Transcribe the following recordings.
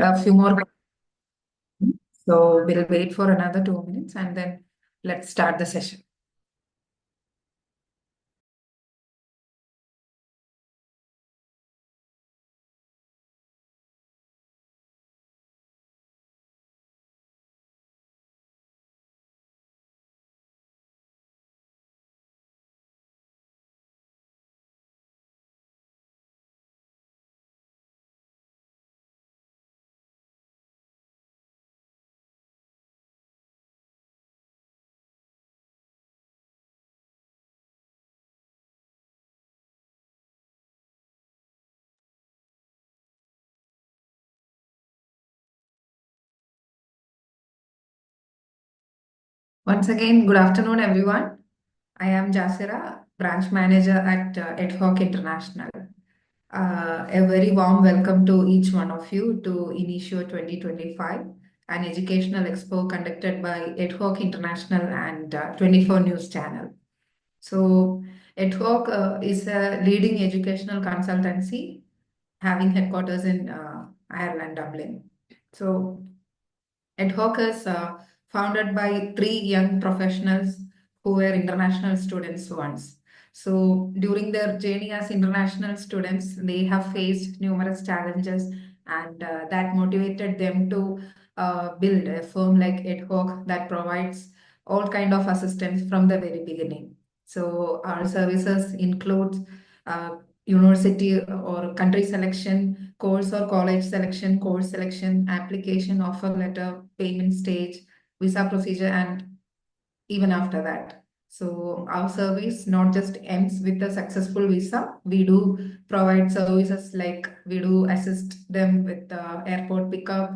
a few more. So we'll wait for another 2 minutes and then let's start the session. Once again, good afternoon, everyone. I am Jasira, branch manager at Ad International. A very warm welcome to each one of you to INICIO 2025, an educational expo conducted by Ad International and 24 News Channel. So, Ad is a leading educational consultancy having headquarters in Ireland, Dublin. So, Ad is founded by three young professionals who were international students once. So during their journey as international students, they have faced numerous challenges, and that motivated them to build a firm like Ad that provides all kind of assistance from the very beginning. So our services include uh, university or country selection, course or college selection, course selection, application, offer letter, payment stage, visa procedure, and even after that. So our service not just ends with a successful visa. We do provide services like we do assist them with airport pickup,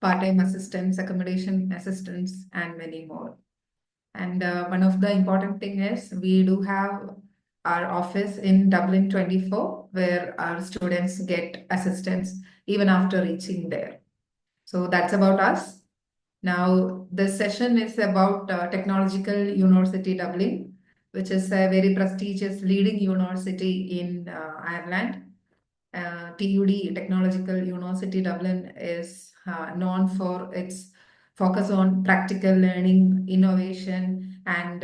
part-time assistance, accommodation assistance, and many more. And one of the important thing is we do have our office in Dublin 24, where our students get assistance even after reaching there. So that's about us. Now, this session is about Technological University Dublin, which is a very prestigious leading university in Ireland. TUD, Technological University Dublin, is known for its focus on practical learning, innovation, and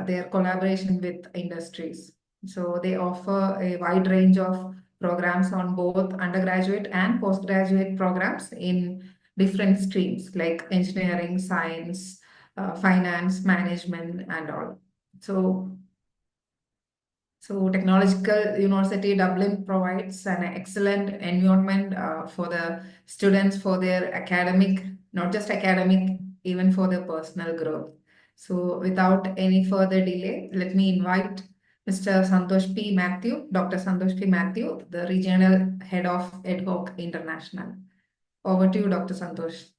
their collaboration with industries. So they offer a wide range of programs on both undergraduate and postgraduate programs in different streams like engineering, science, finance, management, and all. So Technological University Dublin provides an excellent environment for the students for their academic, not just academic, even for their personal growth. So without any further delay, let me invite Mr. Santhosh P. Mathew, Dr. Santhosh P. Mathew, the Regional Head of Ad International. Over to you, Dr. Santhosh.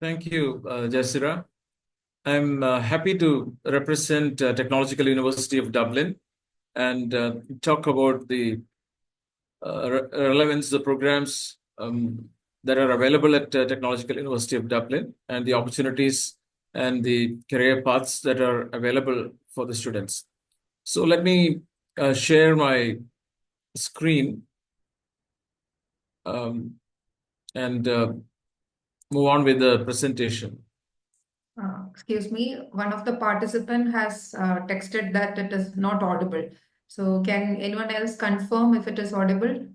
Thank you, Jasira. I'm happy to represent Technological University of Dublin and talk about the relevance of the programs that are available at Technological University of Dublin and the opportunities and the career paths that are available for the students. So let me share my screen and move on with the presentation. Excuse me, one of the participant has texted that it is not audible. So can anyone else confirm if it is audible?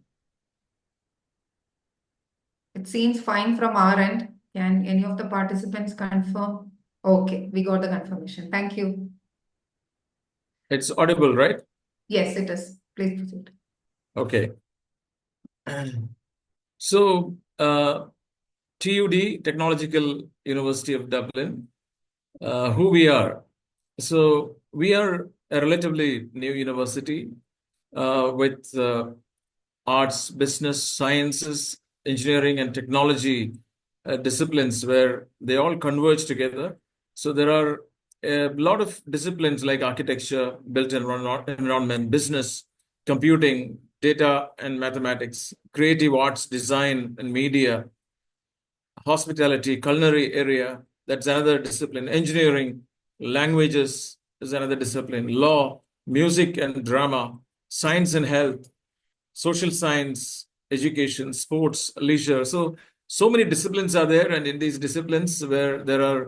It seems fine from our end. Can any of the participants confirm? Okay, we got the confirmation. Thank you. It's audible, right? Yes, it is. Please proceed. Okay. So, TUD, Technological University of Dublin, who we are. So, we are a relatively new university with arts, business, sciences, engineering, and technology disciplines where they all converge together. So, there are a lot of disciplines like architecture, built environment, business, computing, data and mathematics, creative arts, design and media, hospitality, culinary area, that's another discipline, engineering, languages is another discipline, law, music and drama, science and health, social science, education, sports, leisure. So many disciplines are there, and in these disciplines where there are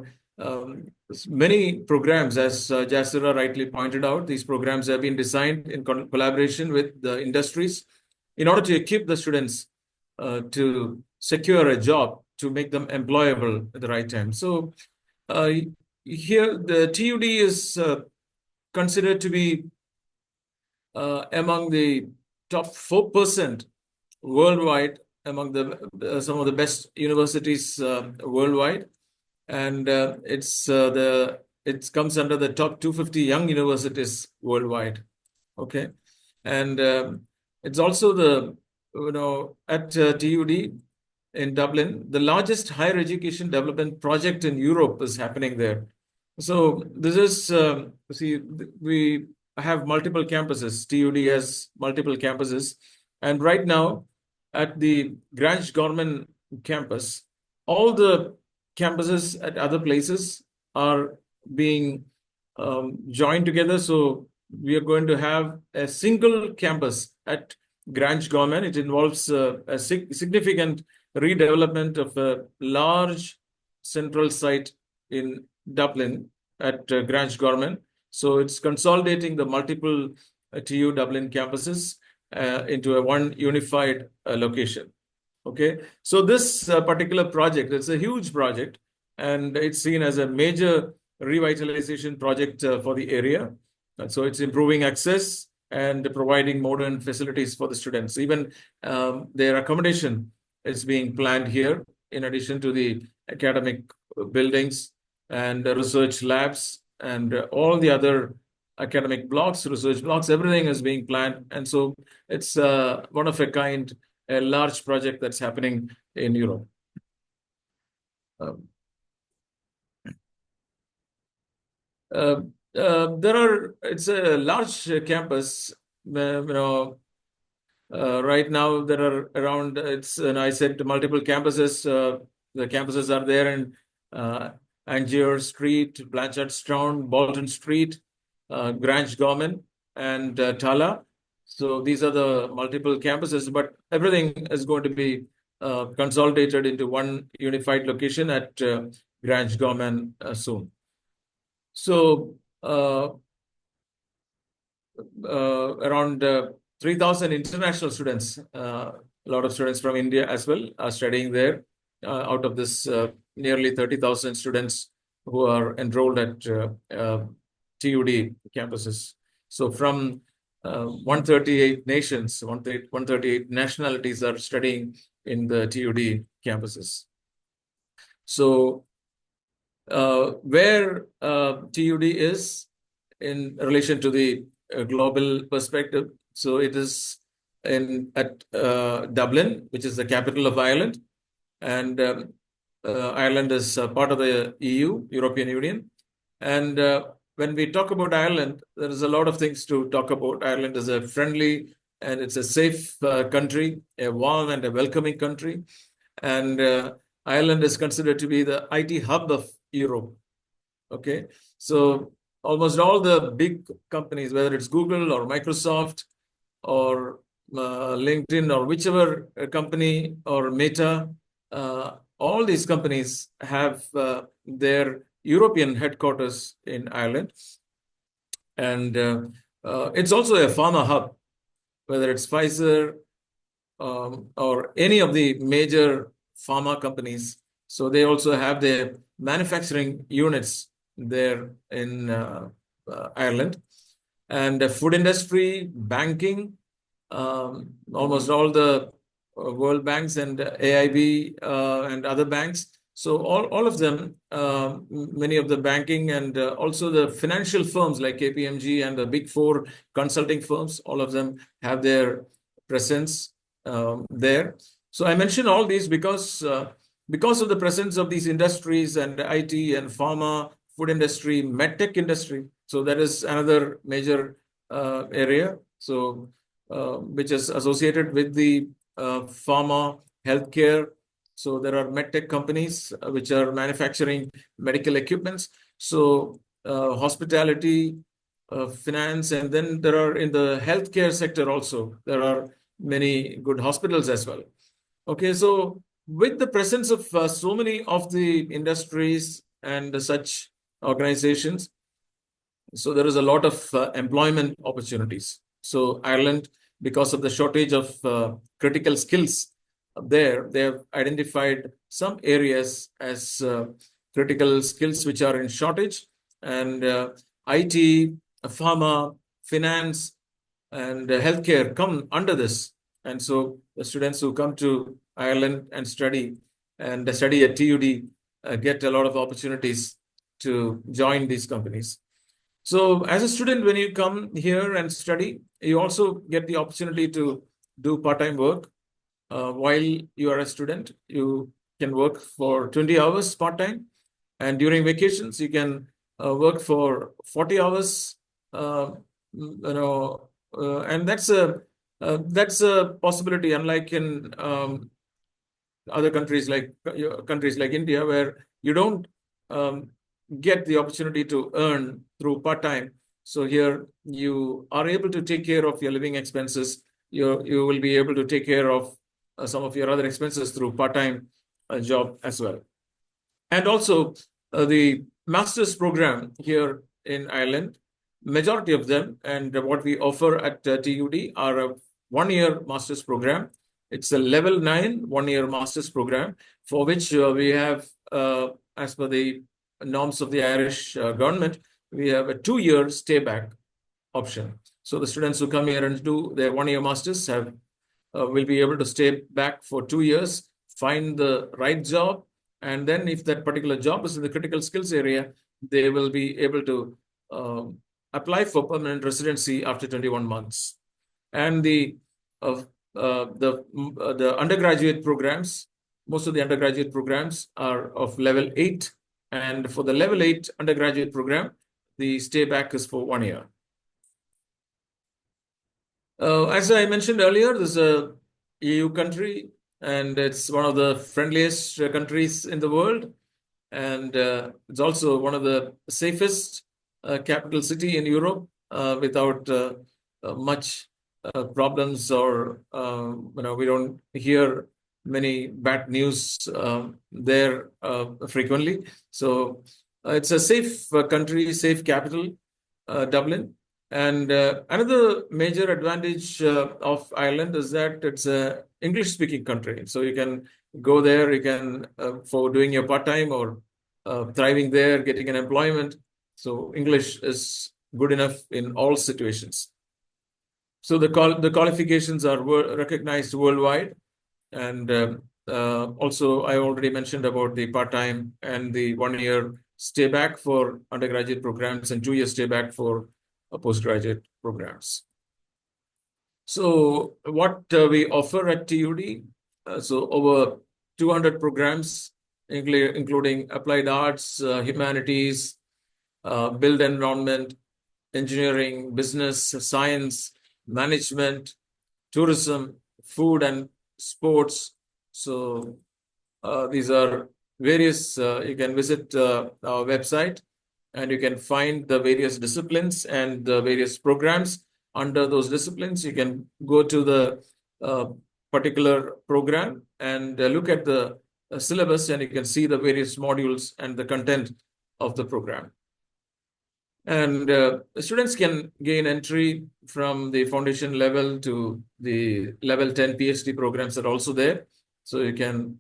many programs, as Jasira rightly pointed out, these programs have been designed in collaboration with the industries in order to equip the students to secure a job, to make them employable at the right time. So here the TUD is considered to be among the top 4% worldwide, among the some of the best universities worldwide, and it comes under the top 250 young universities worldwide. Okay, and it's also at TUD in Dublin, the largest higher education development project in Europe is happening there. So this is we have multiple campuses. TUD has multiple campuses, and right now at the Grange Government campus, all the campuses at other places are being joined together. So we are going to have a single campus at Grange Government. It involves a significant redevelopment of a large central site in Dublin at Grange Government. So it's consolidating the multiple TU Dublin campuses into a one unified location. Okay, so this particular project, it's a huge project, and it's seen as a major revitalization project for the area. And so it's improving access and providing modern facilities for the students. Even their accommodation is being planned here, in addition to the academic buildings and research labs and all the other academic blocks, research blocks, everything is being planned. And so it's one of a kind, a large project that's happening in Europe. It's a large campus. Right now there are around, I said multiple campuses. The campuses are there in Angier Street, Blanchardstown, Bolton Street, Grange Government, and Tala. So these are the multiple campuses, but everything is going to be consolidated into one unified location at Grange Government soon. So around 3,000 international students, a lot of students from India as well, are studying there. Out of this, nearly 30,000 students who are enrolled at TUD campuses. So from 138 nations, 138 nationalities are studying in the TUD campuses. So where TUD is in relation to the global perspective, so it is at Dublin, which is the capital of Ireland, and Ireland is part of the EU, European Union. And when we talk about Ireland, there is a lot of things to talk about. Ireland is a friendly and it's a safe country, a warm and a welcoming country. And Ireland is considered to be the IT hub of Europe. Okay, so almost all the big companies, whether it's Google or Microsoft or LinkedIn or whichever company or Meta, all these companies have their European headquarters in Ireland. And it's also a pharma hub, whether it's Pfizer or any of the major pharma companies. So they also have their manufacturing units there in Ireland. And the food industry, banking, almost all the World Banks and AIB and other banks. So all of them, many of the banking and also the financial firms like KPMG and the big four consulting firms, all of them have their presence there. So I mention all these because of the presence of these industries and IT and pharma, food industry, medtech industry. So that is another major area. So which is associated with the pharma, healthcare. So there are medtech companies which are manufacturing medical equipments. So hospitality, finance, and then there are in the healthcare sector also, there are many good hospitals as well. Okay, so with the presence of so many of the industries and such organizations, so there is a lot of employment opportunities. So Ireland, because of the shortage of critical skills there, they have identified some areas as critical skills which are in shortage, and IT, pharma, finance, and healthcare come under this. And so the students who come to Ireland and study at TUD get a lot of opportunities to join these companies. So as a student, when you come here and study, you also get the opportunity to do part-time work. While you are a student, you can work for 20 hours part-time. And during vacations, you can work for 40 hours, and that's a possibility, unlike in other countries like India, where you don't get the opportunity to earn through part-time. So here you are able to take care of your living expenses. You will be able to take care of some of your other expenses through part-time job as well. And also the master's program here in Ireland, majority of them, and what we offer at TUD are a one-year master's program. It's a level 9 one-year master's program, for which we have, as per the norms of the Irish government, we have a 2-year stay back option. So the students who come here and do their one-year masters will be able to stay back for 2 years, find the right job, and then if that particular job is in the critical skills area, they will be able to apply for permanent residency after 21 months. And the undergraduate programs, most of the undergraduate programs are of level 8. And for the level 8 undergraduate program, the stay back is for 1 year. As I mentioned earlier, this is a EU country, and it's one of the friendliest countries in the world. And it's also one of the safest capital city in Europe, without much problems, or we don't hear many bad news there frequently. So it's a safe country, safe capital, Dublin. And another major advantage of Ireland is that it's a English-speaking country. So you can go there, you can for doing your part-time or thriving there, getting an employment. So English is good enough in all situations. So the qualifications are recognized worldwide. And also, I already mentioned about the part-time and the 1-year stay back for undergraduate programs and 2-year stay back for postgraduate programs. So what we offer at TUD, so over 200 programs, including applied arts, humanities, built environment, engineering, business, science, management, tourism, food and sports. So these are various, you can visit our website and you can find the various disciplines and the various programs. Under those disciplines, you can go to the particular program and look at the syllabus, and you can see the various modules and the content of the program. And students can gain entry from the foundation level to the level 10 PhD programs are also there. So you can,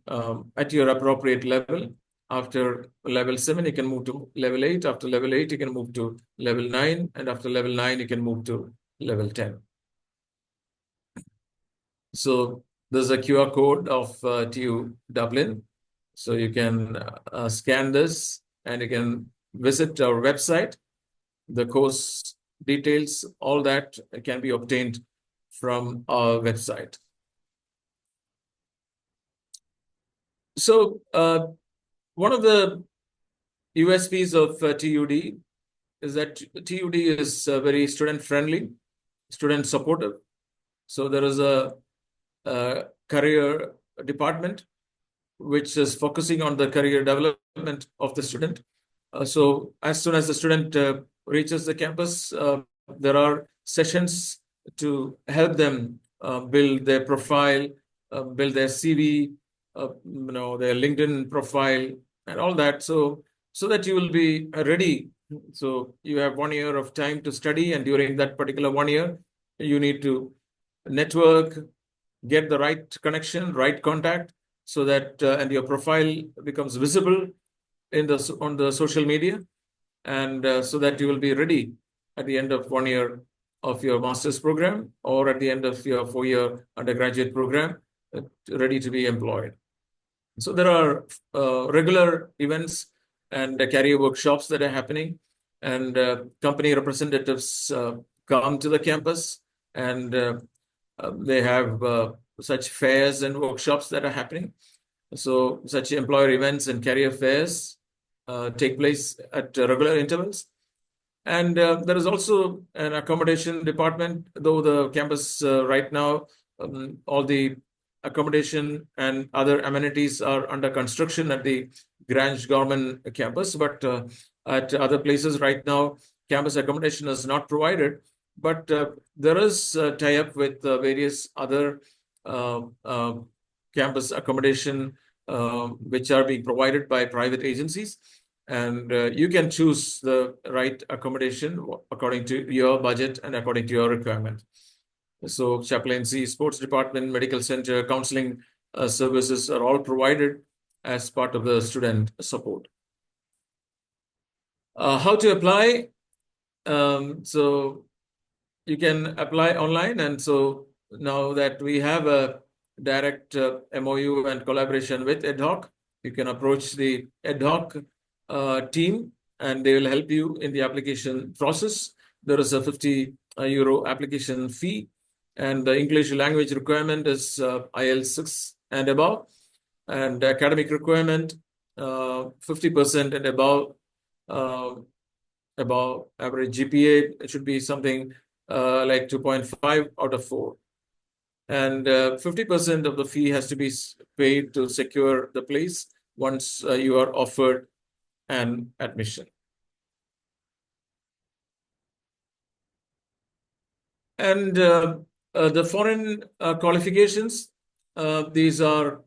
at your appropriate level, after level 7, you can move to level 8. After level 8, you can move to level 9. And after level 9, you can move to level 10. So there's a QR code of TU Dublin. So you can scan this and you can visit our website. The course details, all that can be obtained from our website. So one of the USPs of TUD is that TUD is very student-friendly, student-supportive. So there is a career department which is focusing on the career development of the student. So as soon as the student reaches the campus, there are sessions to help them build their profile, build their CV, their LinkedIn profile, and all that. So that you will be ready. So you have 1 year of time to study, and during that particular 1 year, you need to network, get the right connection, right contact, so that and your profile becomes visible on the social media, and so that you will be ready at the end of 1 year of your master's program, or at the end of your 4-year undergraduate program, ready to be employed. So there are regular events and career workshops that are happening, and company representatives come to the campus, and they have such fairs and workshops that are happening. So such employer events and career fairs take place at regular intervals. And there is also an accommodation department, though the campus right now, all the accommodation and other amenities are under construction at the Grange Government campus. But at other places right now, campus accommodation is not provided. But there is a tie-up with various other campus accommodation which are being provided by private agencies. And you can choose the right accommodation according to your budget and according to your requirement. So chaplaincy, sports department, medical center, counseling services are all provided as part of the student support. How to apply? So you can apply online. And so now that we have a direct MOU and collaboration with EdHoc, you can approach the EdHoc team, and they will help you in the application process. There is a €50 application fee, and the English language requirement is IELTS 6 and above, and academic requirement 50% and above average GPA. It should be something like 2.5 out of 4. And 50% of the fee has to be paid to secure the place once you are offered an admission. And the foreign qualifications, these are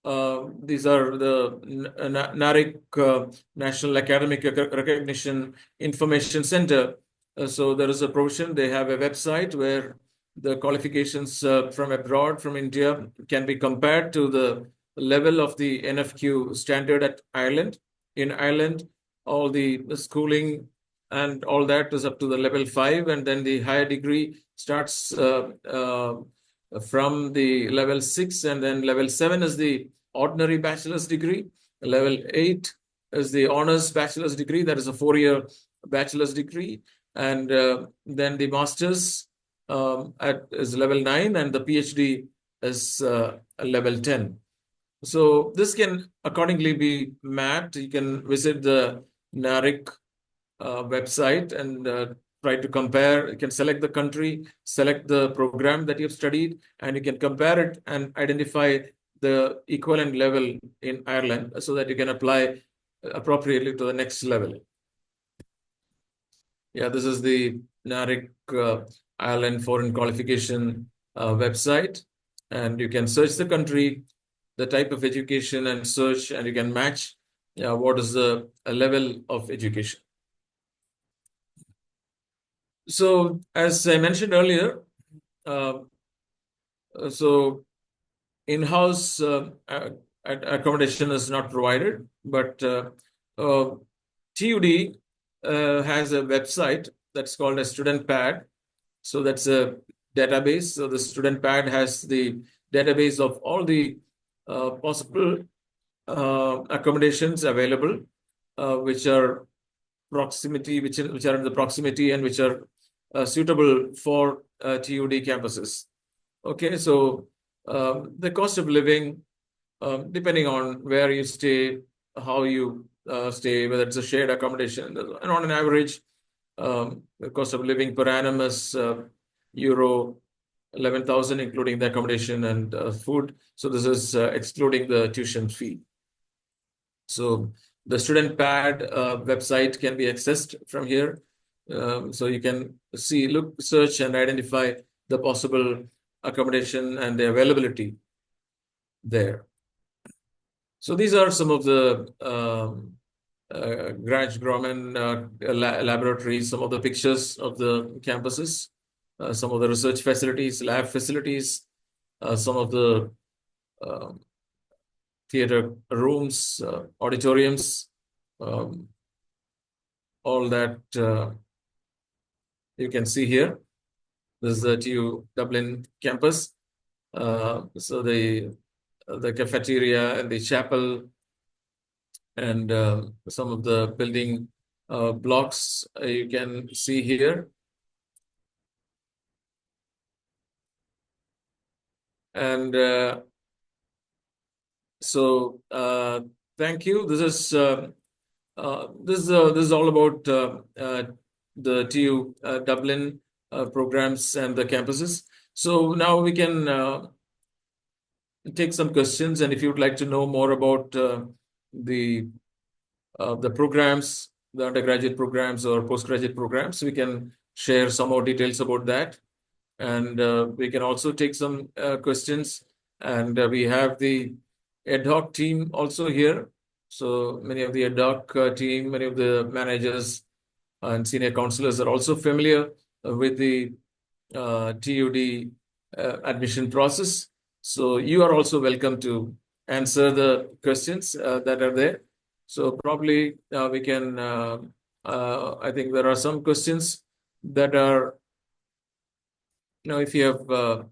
the NARIC, National Academic Recognition Information Center. So there is a provision. They have a website where the qualifications from abroad, from India, can be compared to the level of the NFQ standard at Ireland. In Ireland, all the schooling and all that is up to the level 5, and then the higher degree starts from the level 6, and then level 7 is the ordinary bachelor's degree. Level 8 is the honors bachelor's degree. That is a 4-year bachelor's degree. And then the master's is level 9, and the PhD is level 10. So this can accordingly be mapped. You can visit the NARIC website and try to compare. You can select the country, select the program that you've studied, and you can compare it and identify the equivalent level in Ireland so that you can apply appropriately to the next level. Yeah, this is the NARIC Ireland Foreign Qualification website, and you can search the country, the type of education, and search, and you can match what is the level of education. So as I mentioned earlier, so in-house accommodation is not provided, but TUD has a website that's called a student pad. So that's a database. So the student pad has the database of all the possible accommodations available, which are proximity, which are in the proximity and which are suitable for TUD campuses. Okay, so the cost of living, depending on where you stay, how you stay, whether it's a shared accommodation, and on an average, the cost of living per annum is euro 11,000, including the accommodation and food. So this is excluding the tuition fee. So The student pad website can be accessed from here. So you can see, look, search, and identify the possible accommodation and the availability there. So these are some of the Grant Grumman laboratories, some of the pictures of the campuses, some of the research facilities, lab facilities, some of the theater rooms, auditoriums, all that you can see here. This is the TU Dublin campus. So the cafeteria and the chapel and some of the building blocks you can see here. And so thank you. This is all about the TU Dublin programs and the campuses. So now we can take some questions, and if you'd like to know more about the programs, the undergraduate programs or postgraduate programs, we can share some more details about that. And we can also take some questions. And we have the ad hoc team also here. So many of the ad hoc team, many of the managers and senior counselors are also familiar with the TUD admission process. So you are also welcome to answer the questions that are there. So probably we can, I think there are some questions that are, if you have,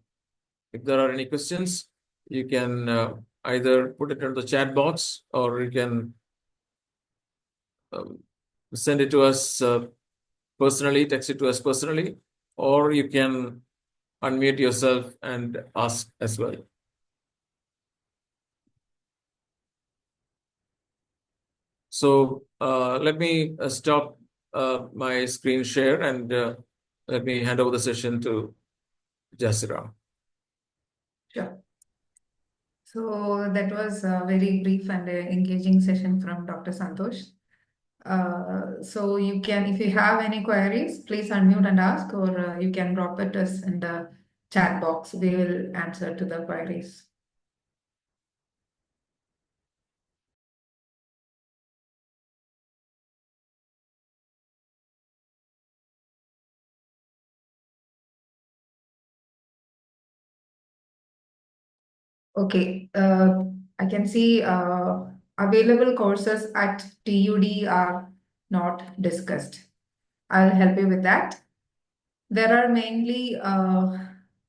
if there are any questions, you can either put it in the chat box, or you can send it to us personally, text it to us personally, or you can unmute yourself and ask as well. So let me stop my screen share, and let me hand over the session to Jasira. Sure. So that was a very brief and engaging session from Dr. Santhosh. So you can, if you have any queries, please unmute and ask, or you can drop it us in the chat box. We will answer to the queries. Okay, I can see available courses at TUD are not discussed. I'll help you with that. There are mainly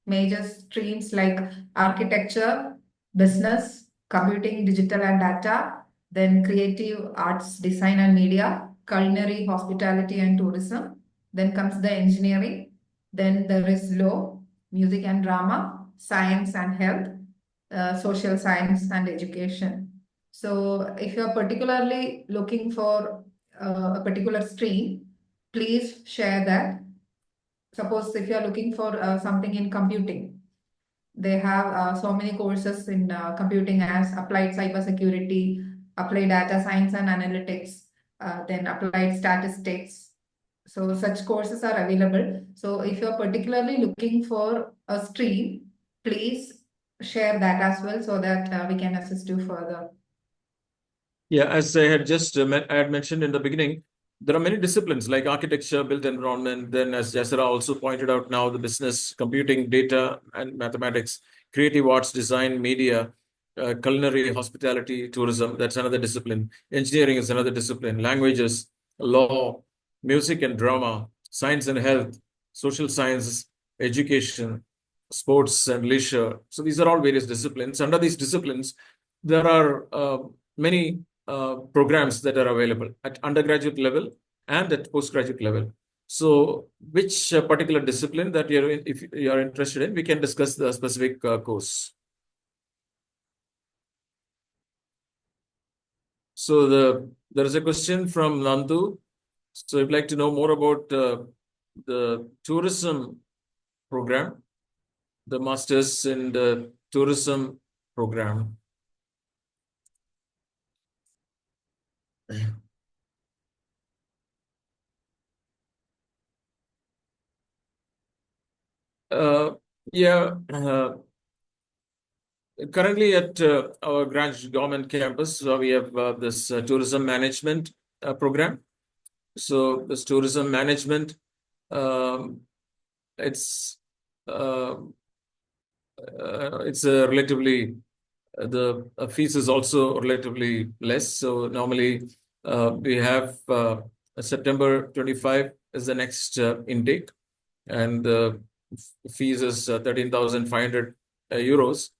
major streams like architecture, business, computing, digital and data, then creative arts, design and media, culinary, hospitality and tourism. Then comes the engineering. Then there is law, music and drama, science and health, social science and education. So if you're particularly looking for a particular stream, please share that. Suppose if you are looking for something in computing, they have so many courses in computing as applied cybersecurity, applied data science and analytics, then applied statistics. So such courses are available. So if you're particularly looking for a stream, please share that as well so that we can assist you further. Yeah, as I had just I had mentioned in the beginning, there are many disciplines like architecture, built environment. Then, as Jasira also pointed out, now the business, computing, data, and mathematics, creative arts, design, media, culinary, hospitality, tourism. That's another discipline. Engineering is another discipline. Languages, law, music and drama, science and health, social sciences, education, sports and leisure. So these are all various disciplines. Under these disciplines, there are many programs that are available at undergraduate level and at postgraduate level. So which particular discipline that you're in, if you are interested in, we can discuss the specific course. So there is a question from Nandu. So I'd like to know more about the tourism program, the masters in the tourism program. Uh, yeah, currently at our Greenwich government campus, we have this tourism management program. So this tourism management, um, it's uh, it's a relatively the fees is also relatively less. So normally we have September 25 is the next intake, and the fees is 13,500 euros.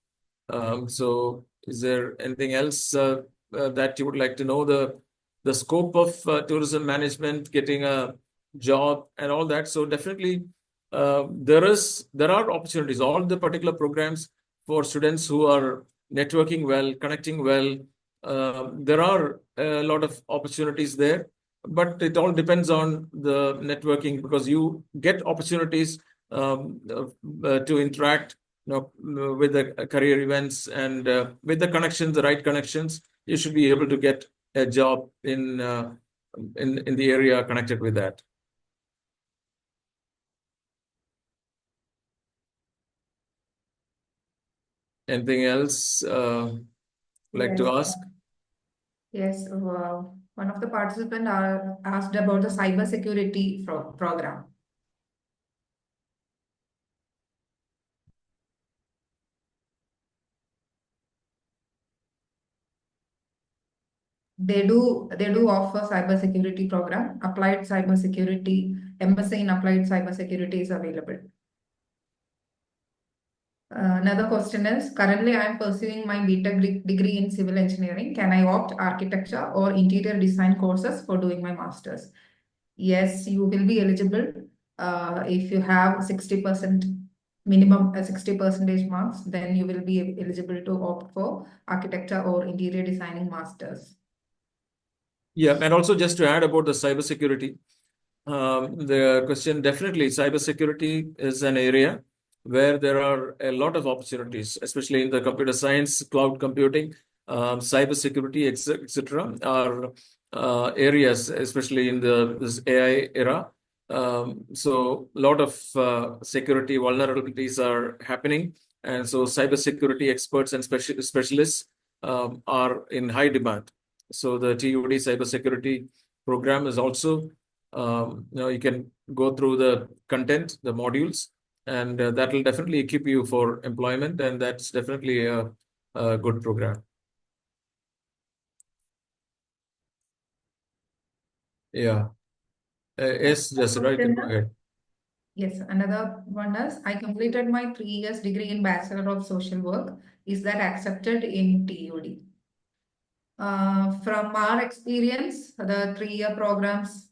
So, is there anything else that you would like to know? The scope of tourism management, getting a job, and all that. So, definitely, there are opportunities. All the particular programs for students who are networking well, connecting well. There are a lot of opportunities there, but it all depends on the networking, because you get opportunities to interact, with the career events, and with the connections, the right connections, you should be able to get a job in the area connected with that. Anything else like to Yes. ask? Yes. One of the participants asked about the cybersecurity program. They do offer cybersecurity program. Applied cybersecurity, MSc in applied cybersecurity is available. Another question is, currently I am pursuing my BTech degree in civil engineering. Can I opt architecture or interior design courses for doing my master's? Yes, you will be eligible if you have 60% minimum 60 percentage marks, then you will be eligible to opt for architecture or interior designing masters. Yeah, and also just to add about the cybersecurity, the question, definitely cybersecurity is an area where there are a lot of opportunities, especially in the computer science, cloud computing, cybersecurity, etc. are areas, especially in this AI era. So a lot of security vulnerabilities are happening, and so cybersecurity experts and specialists are in high demand. So the TUD cybersecurity program is also, you can go through the content, the modules, and that will definitely equip you for employment, and that's definitely a good program. Yeah. Yes, just right. Question Go is, ahead. yes, another one is, I completed my 3 years degree in Bachelor of Social Work. Is that accepted in TUD? From our experience, the 3 year programs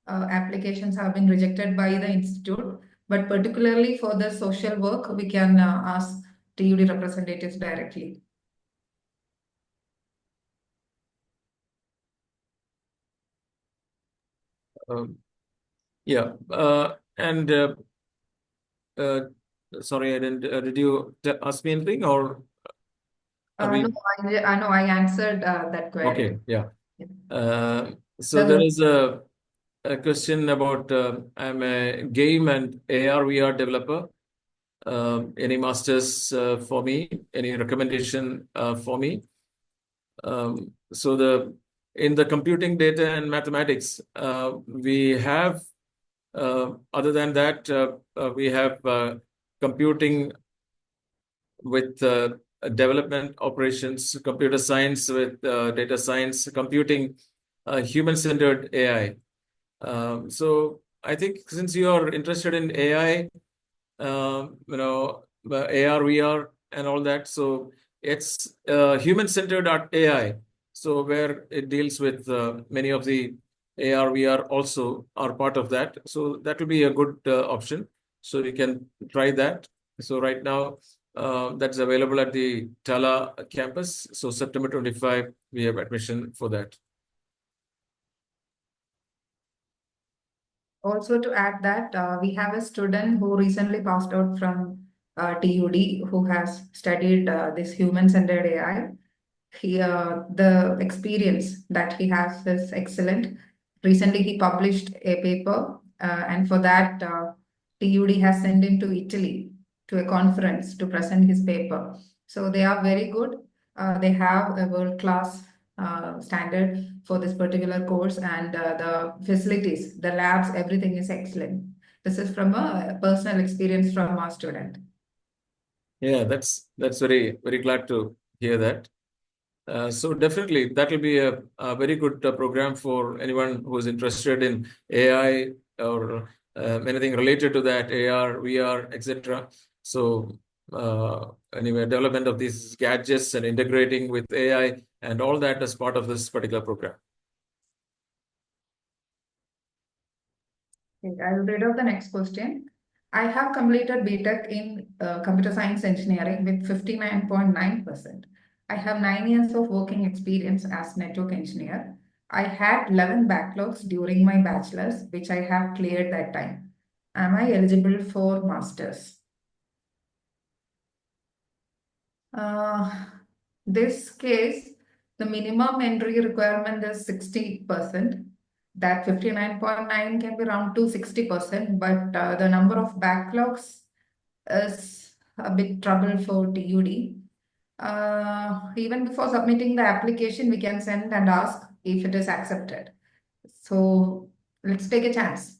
applications have been rejected by the institute, but particularly for the social work, we can ask TUD representatives directly. Um, yeah. And uh, sorry, I didn't. Did you ask me anything, or are No, we? I know I answered that query. Okay. Yeah. Yeah. So there The is a question about, I'm a game and AR/VR developer. Any masters for me? Any recommendation for me? So in the computing data and mathematics, we have, other than that, we have computing with development operations, computer science with data science, computing, human-centered AI. So I think since you are interested in AI, AR, VR, and all that. So it's human-centered AI. So where it deals with many of the AR, VR also are part of that. So that will be a good option. So you can try that. So right now, that's available at the Tala campus. So September 25, we have admission for that. Also to add that we have a student who recently passed out from TUD who has studied this human-centered AI. The experience that he has is excellent. Recently, he published a paper, and for that, TUD has sent him to Italy to a conference to present his paper. So they are very good. They have a world-class standard for this particular course, and the facilities, the labs, everything is excellent. This is from a personal experience from our student. Yeah, that's very glad to hear that. So definitely that will be a very good program for anyone who is interested in AI or anything related to that, AR, VR, etc. So anyway, development of these gadgets and integrating with AI and all that as part of this particular program. Okay, I will read out the next question. I have completed BTech in computer science engineering with 59.9%. I have 9 years of working experience as network engineer. I had 11 backlogs during my bachelor's, which I have cleared that time. Am I eligible for master's? Uh, this case, the minimum entry requirement is 60%. That 59.9 can be round to 60%, but the number of backlogs is a bit trouble for TUD. Even before submitting the application, we can send and ask if it is accepted. So let's take a chance.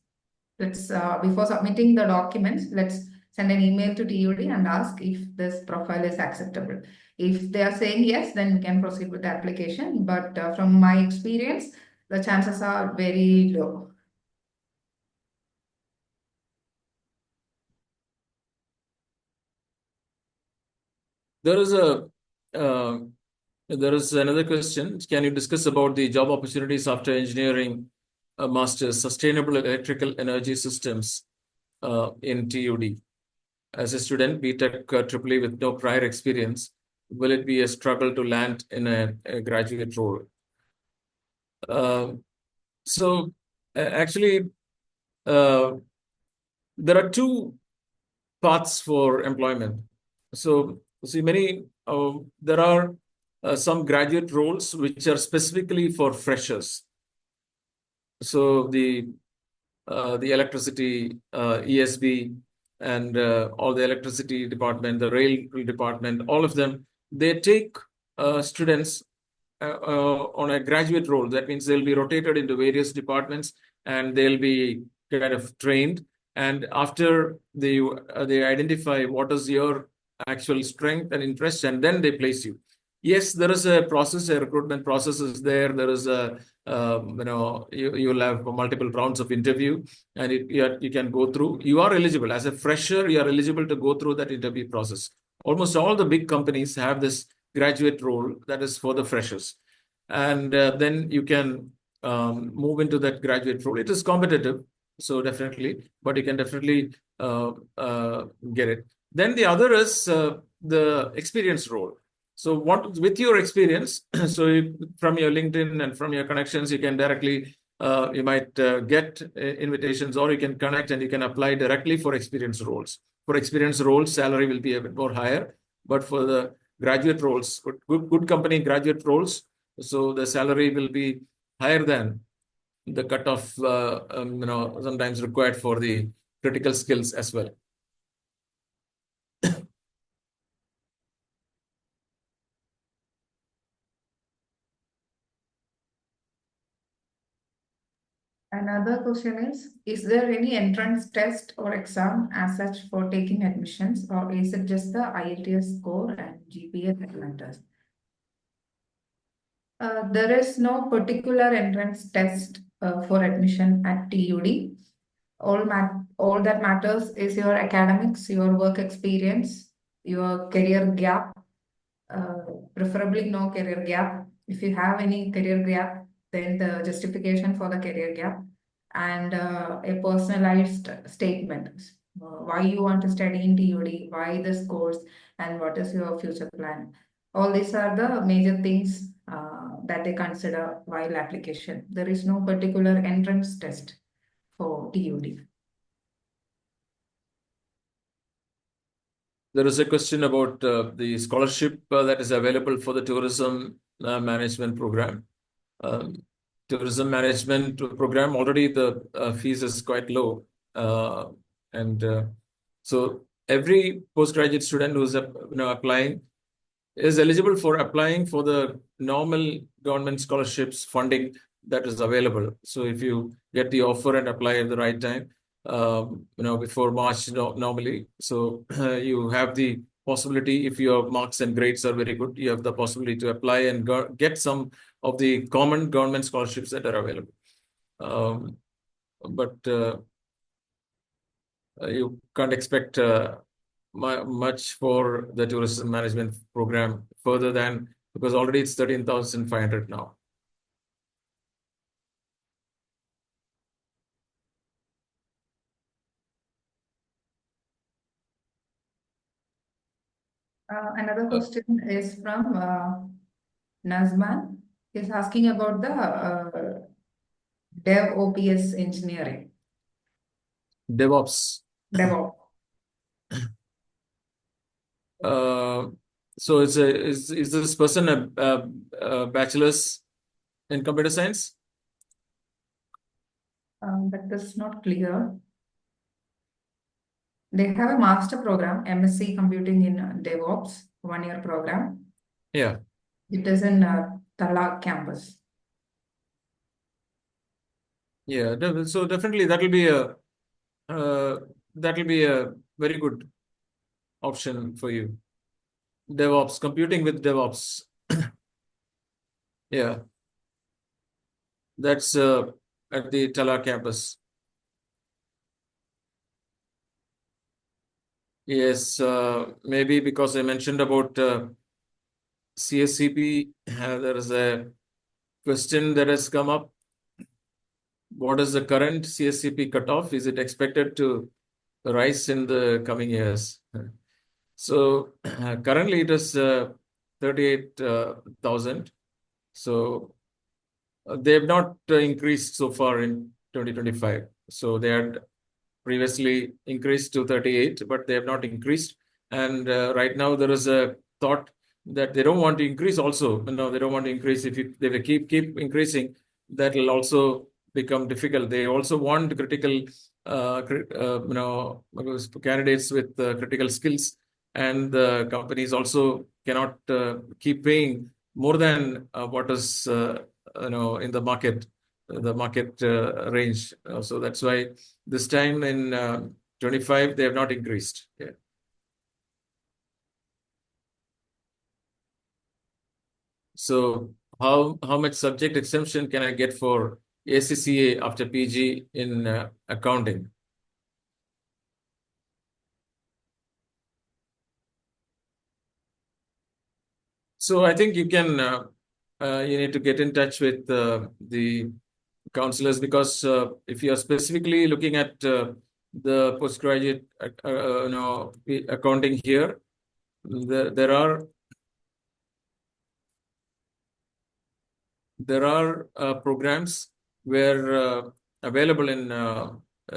Let's before submitting the documents, let's send an email to TUD and ask if this profile is acceptable. If they are saying yes, then we can proceed with the application. But from my experience, the chances are very low. There is a uh, there is another question. Can you discuss about the job opportunities after engineering a master's sustainable electrical energy systems in TUD? As a student, BTech triple E with no prior experience, will it be a struggle to land in a graduate role? Uh, so, actually, uh, there are two paths for employment. So, see, there are some graduate roles which are specifically for freshers. So, the electricity, ESB, and all the electricity department, the rail department, all of them, they take students on a graduate role. That means they'll be rotated into various departments and they'll be kind of trained. And after they identify what is your actual strength and interest, and then they place you. Yes, there is a process, a recruitment process is there. There is you'll have multiple rounds of interview, and you can go through. You are eligible as a fresher. You are eligible to go through that interview process. Almost all the big companies have this graduate role that is for the freshers, and then you can move into that graduate role. It is competitive, so definitely, but you can definitely get it. Then the other is the experience role. So what with your experience, from your LinkedIn and from your connections, you can directly you might get invitations, or you can connect and you can apply directly for experience roles. For experience roles, salary will be a bit more higher, but for the graduate roles, good company graduate roles, so the salary will be higher than the cutoff sometimes required for the critical skills as well. Another question is there any entrance test or exam as such for taking admissions, or is it just the IELTS score and GPA that matters? There is no particular entrance test for admission at TUD. All that matters is your academics, your work experience, your career gap, uh, preferably no career gap. If you have any career gap, then the justification for the career gap and a personalized statement. Why you want to study in TUD, why this course, and what is your future plan. All these are the major things that they consider while application. There is no particular entrance test for TUD. there is a question about the scholarship that is available for the tourism management program. Um, Tourism management program, already the fees is quite low. And so every postgraduate student who's applying is eligible for applying for the normal government scholarships funding that is available. So if you get the offer and apply at the right time, before March normally, so you have the possibility, if your marks and grades are very good, you have the possibility to apply and get some of the common government scholarships that are available. But you can't expect much for the tourism management program further than, because already it's 13,500 now. Another Uh, question is from Nazman. He's asking about the Dev OPS engineering. DevOps. DevOps. So is this person a bachelor's in computer science? That is not clear. They have a master program, MSc Computing in DevOps, 1-year program. Yeah. It is in Tala campus. Yeah. So definitely that will be a very good option for you. DevOps, computing with DevOps. Yeah. That's at the Tala campus. Yes, maybe because I mentioned about CSCP, there is a question that has come up. What is the current CSCP cutoff? Is it expected to rise in the coming years? So currently it is 38,000. So they have not increased so far in 2025. So they had previously increased to 38, but they have not increased. And right now there is a thought that they don't want to increase also. No, they don't want to increase. If they will keep increasing, that will also become difficult. They also want critical, candidates with critical skills, and the companies also cannot keep paying more than what is in the market range. So that's why this time in 25 they have not increased. Yeah. So how much subject exemption can I get for ACCA after PG in accounting? So I think you need to get in touch with the counselors, because if you are specifically looking at the postgraduate accounting here, there are programs where available in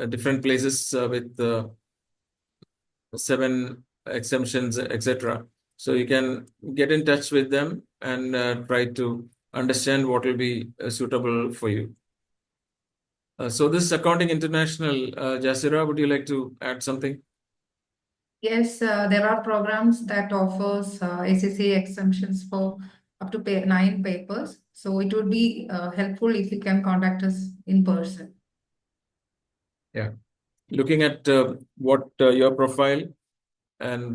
different places with 7 exemptions, etc. So you can get in touch with them and try to understand what will be suitable for you. So this is Accounting International. Jasira, would you like to add something? Yes, there are programs that offers ACCA exemptions for up to 9 papers. So it would be helpful if you can contact us in person. Yeah. Looking at what your profile and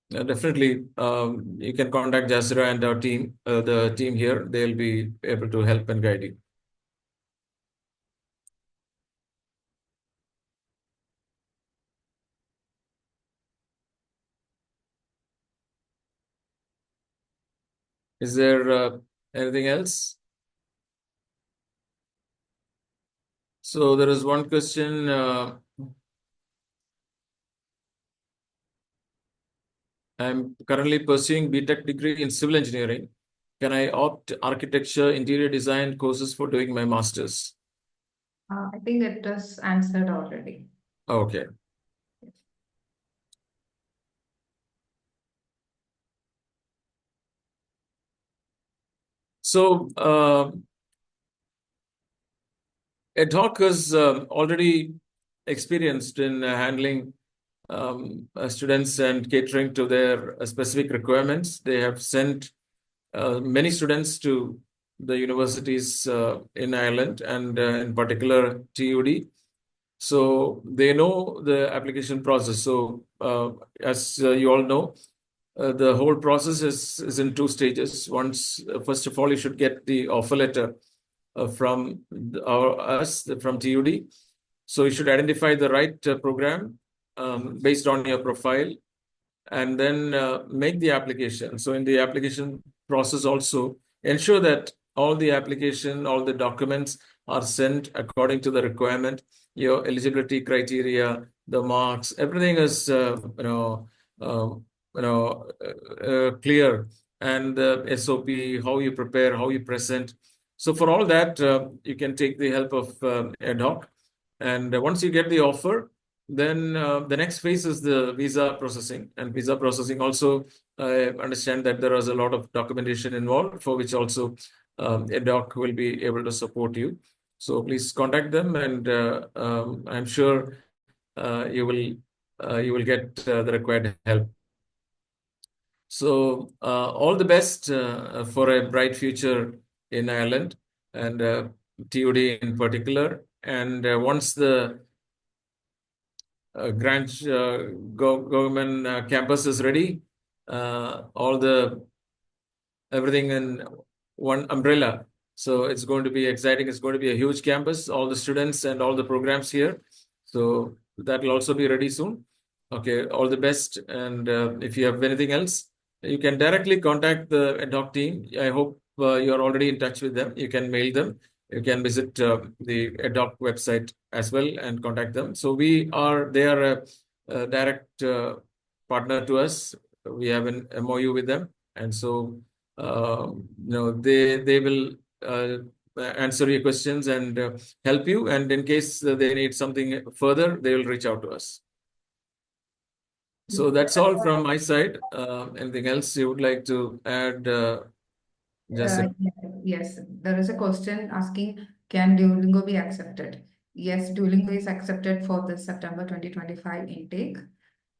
definitely you can contact Jasira and our team, the team here. They'll be able to help and guide you. Is there anything else? So there is one question. I'm currently pursuing BTech degree in civil engineering. Can I opt architecture, interior design courses for doing my master's? I think it is answered already. Okay. So Ad hoc is already experienced in handling students and catering to their specific requirements. They have sent many students to the universities in Ireland and in particular TUD. So they know the application process. So as you all know, the whole process is in two stages. First of all, you should get the offer letter from us from TUD. So you should identify the right program based on your profile, and then make the application. So in the application process also, ensure that all the documents are sent according to the requirement, your eligibility criteria, the marks, everything is uh, clear, and the SOP, how you prepare, how you present. So for all that, you can take the help of ad hoc. And once you get the offer, then the next phase is the visa processing. And visa processing also, I understand that there is a lot of documentation involved, for which also EDOC will be able to support you. So please contact them, and I'm sure you will get the required help. So all the best for a bright future in Ireland, and TUD in particular. And once the Grant government campus is ready. All the everything in one umbrella. So it's going to be exciting. It's going to be a huge campus, all the students and all the programs here. So that will also be ready soon. Okay, all the best. And if you have anything else, you can directly contact the ad hoc team. I hope you're already in touch with them. You can mail them. You can visit the ad hoc website as well and contact them. So they are a direct partner to us. We have an MOU with them. And so they will answer your questions and help you. And in case they need something further, they will reach out to us. So that's all from my side. Anything else you would like to add, Jasir? Yes, there is a question asking, can Duolingo be accepted? Yes, Duolingo is accepted for the September 2025 intake.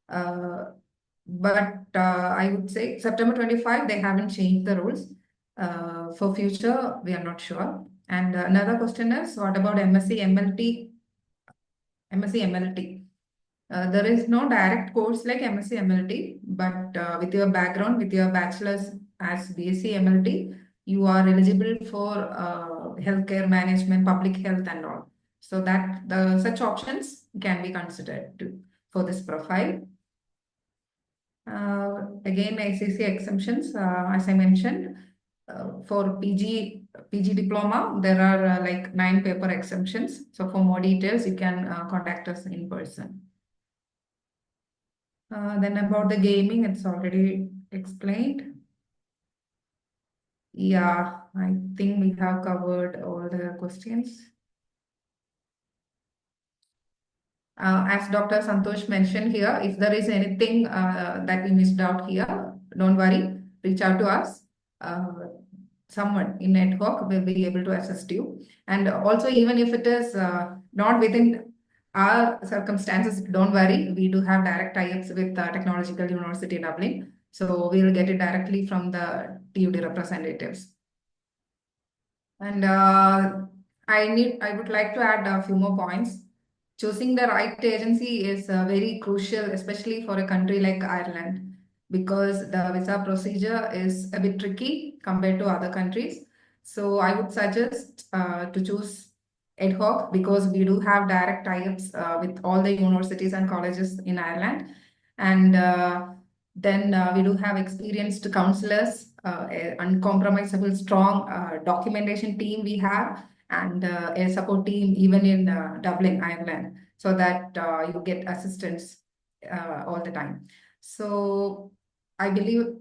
Uh, but I would say September 25, they haven't changed the rules. For future, we are not sure. And another question is, what about MSc MLT? MSc MLT. There is no direct course like MSc MLT, but with your background, with your bachelor's as BSc MLT, you are eligible for healthcare management, public health, and all. So that the such options can be considered for this profile. Again, ICC exemptions, as I mentioned, for PG diploma, there are like 9 paper exemptions. So for more details, you can contact us in person. Then about the gaming, it's already explained. Yeah, I think we have covered all the questions. As Dr. Santhosh mentioned here, if there is anything that we missed out here, don't worry, reach out to us. Someone in ad hoc will be able to assist you. And also, even if it is not within our circumstances, don't worry, we do have direct tie-ups with Technological University Dublin. So we'll get it directly from the TUD representatives. And I would like to add a few more points. Choosing the right agency is very crucial, especially for a country like Ireland, because the visa procedure is a bit tricky compared to other countries. So I would suggest to choose ad hoc because we do have direct tie-ups with all the universities and colleges in Ireland. And then we do have experienced counselors, uncompromisable, strong documentation team we have, and a support team even in Dublin, Ireland, so that you get assistance all the time. So I believe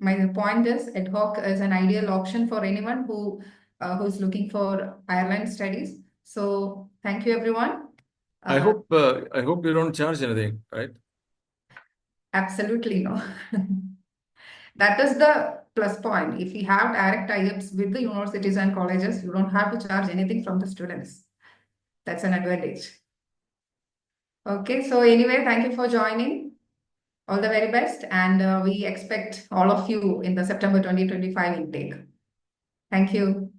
my point is ad hoc is an ideal option for anyone who is looking for Ireland studies. So thank you, everyone. I Uh, hope you don't charge anything, right? Absolutely no. That is the plus point. If we have direct tie-ups with the universities and colleges, you don't have to charge anything from the students. That's an advantage. Okay, so anyway, thank you for joining. All the very best, and we expect all of you in the September 2025 intake. Thank you.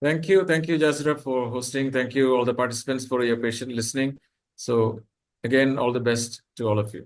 Thank you, Jasira, for hosting. Thank you, all the participants, for your patient listening. So again, all the best to all of you.